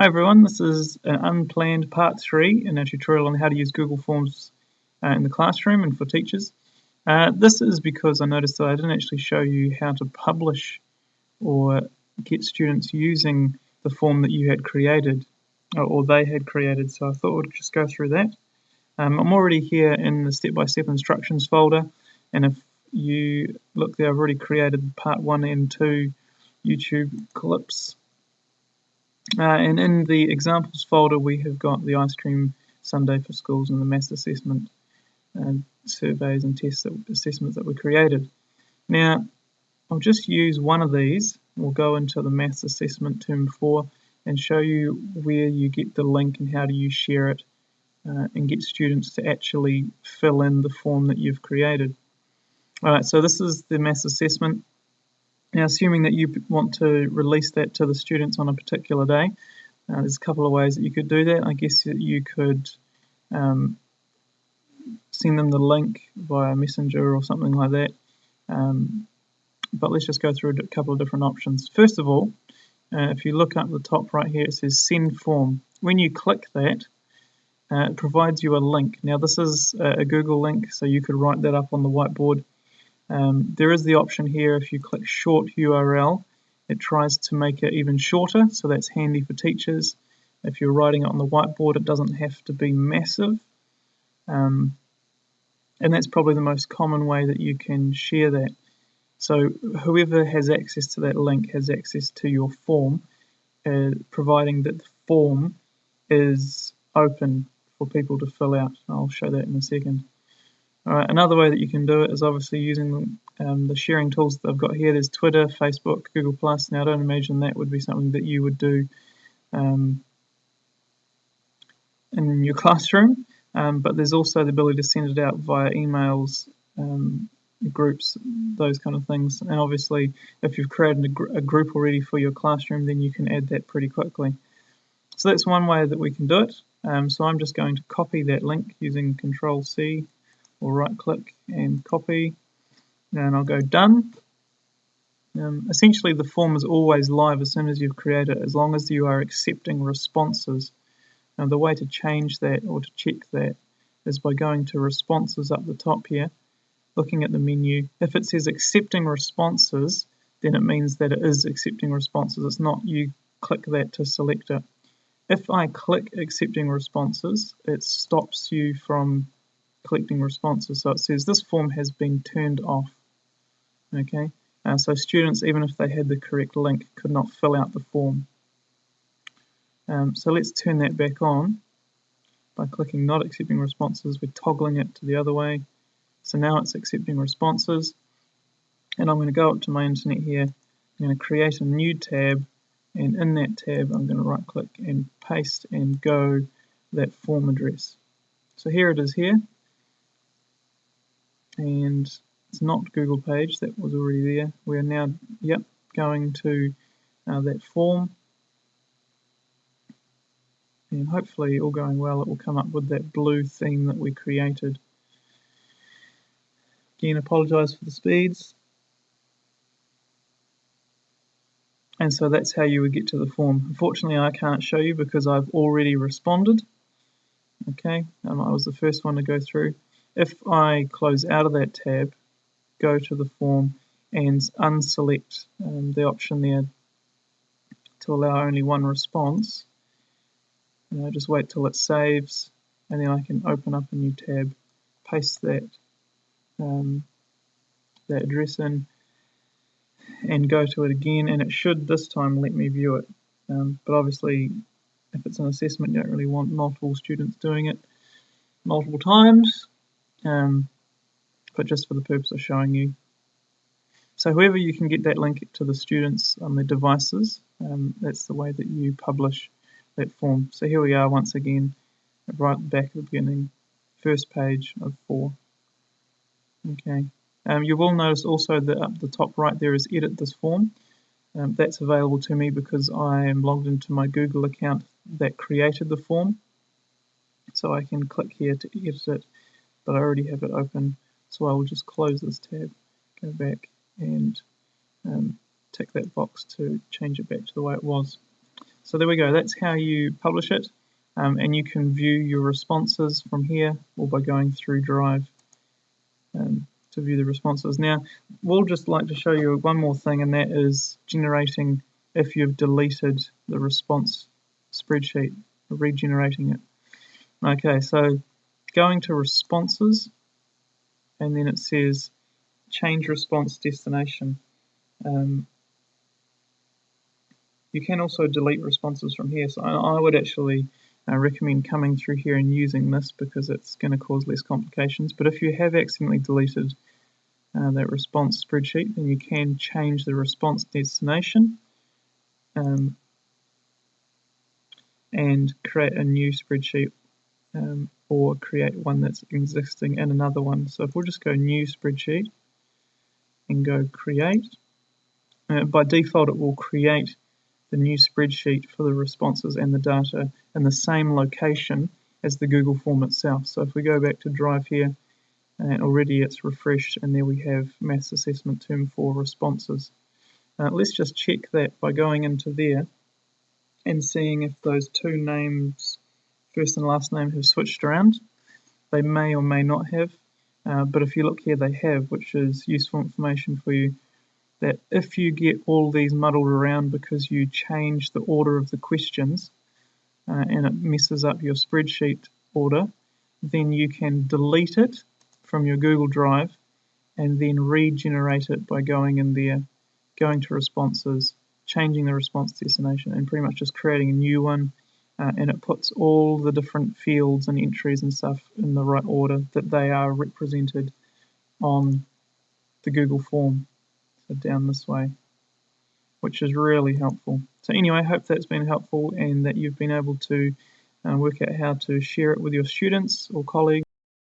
Hi everyone, this is an unplanned part 3 in our tutorial on how to use Google Forms in the classroom and for teachers. This is because I noticed that I didn't actually show you how to publish or get students using the form that you had created or they had created, so I thought we'd just go through that. I'm already here in the step-by-step instructions folder, and if you look there, I've already created part 1 and 2 YouTube clips. And in the examples folder we have got the ice cream sundae for schools and the maths assessment surveys and test assessments that were created. Now I'll just use one of these. We'll go into the maths assessment term 4 and show you where you get the link and how do you share it and get students to actually fill in the form that you've created. Alright, so this is the maths assessment. Now, assuming that you want to release that to the students on a particular day, there's a couple of ways that you could do that. I guess that you could send them the link via Messenger or something like that. But let's just go through a couple of different options. First of all, if you look up the top right here, it says Send Form. When you click that, it provides you a link. Now, this is a Google link, so you could write that up on the whiteboard. There is the option here, if you click short URL, it tries to make it even shorter, so that's handy for teachers. If you're writing it on the whiteboard, it doesn't have to be massive. And that's probably the most common way that you can share that. So whoever has access to that link has access to your form, providing that the form is open for people to fill out. I'll show that in a second. Alright, another way that you can do it is obviously using the sharing tools that I've got here. There's Twitter, Facebook, Google+. Now I don't imagine that would be something that you would do in your classroom, but there's also the ability to send it out via emails, groups, those kind of things. And obviously if you've created a group already for your classroom, then you can add that pretty quickly. So that's one way that we can do it. So I'm just going to copy that link using Control-C. Or right click and copy, and I'll go done. Essentially the form is always live as soon as you've created it, as long as you are accepting responses. Now the way to change that or to check that is by going to responses up the top here, looking at the menu. If it says accepting responses, then it means that it is accepting responses. It's not you click that to select it. If I click accepting responses, it stops you from collecting responses, so it says this form has been turned off. Okay, so students, even if they had the correct link, could not fill out the form. So let's turn that back on by clicking not accepting responses. We're toggling it to the other way, so now it's accepting responses, and I'm going to go up to my internet here. I'm going to create a new tab, and in that tab I'm going to right click and paste and go that form address. So here it is here. And it's not Google page, that was already there. We're now, going to that form, and hopefully, all going well, it will come up with that blue theme that we created. Again, apologise for the speeds. And so that's how you would get to the form. Unfortunately, I can't show you because I've already responded. Okay, I was the first one to go through. If I close out of that tab, go to the form and unselect the option there to allow only one response, just wait till it saves, and then I can open up a new tab, paste that address in, and go to it again, and it should this time let me view it. But obviously, if it's an assessment, you don't really want multiple students doing it multiple times. But just for the purpose of showing you. So whoever you can get that link to the students on their devices, that's the way that you publish that form. So here we are once again, right back at the beginning, first page of 4. Okay. You will notice also that up the top right there is edit this form. That's available to me because I am logged into my Google account that created the form. So I can click here to edit it, but I already have it open. So I will just close this tab, go back and tick that box to change it back to the way it was. So there we go, that's how you publish it, and you can view your responses from here or by going through Drive to view the responses. Now, we'll just like to show you one more thing, and that is generating if you've deleted the response spreadsheet, regenerating it. Okay, so going to responses, and then it says change response destination. You can also delete responses from here, so I would actually recommend coming through here and using this because it's going to cause less complications. But if you have accidentally deleted that response spreadsheet, then you can change the response destination and create a new spreadsheet or create one that's existing in another one. So if we'll just go new spreadsheet and go create, by default it will create the new spreadsheet for the responses and the data in the same location as the Google form itself. So if we go back to Drive here, already it's refreshed, and there we have Maths Assessment Term 4 responses. Let's just check that by going into there and seeing if those two names, first and last name, have switched around. They may or may not have, but if you look here, they have, which is useful information for you, that if you get all these muddled around because you change the order of the questions and it messes up your spreadsheet order, then you can delete it from your Google Drive and then regenerate it by going in there, going to responses, changing the response destination, and pretty much just creating a new one, and it puts all the different fields and entries and stuff in the right order that they are represented on the Google form. So down this way, which is really helpful. So anyway, I hope that's been helpful and that you've been able to work out how to share it with your students or colleagues.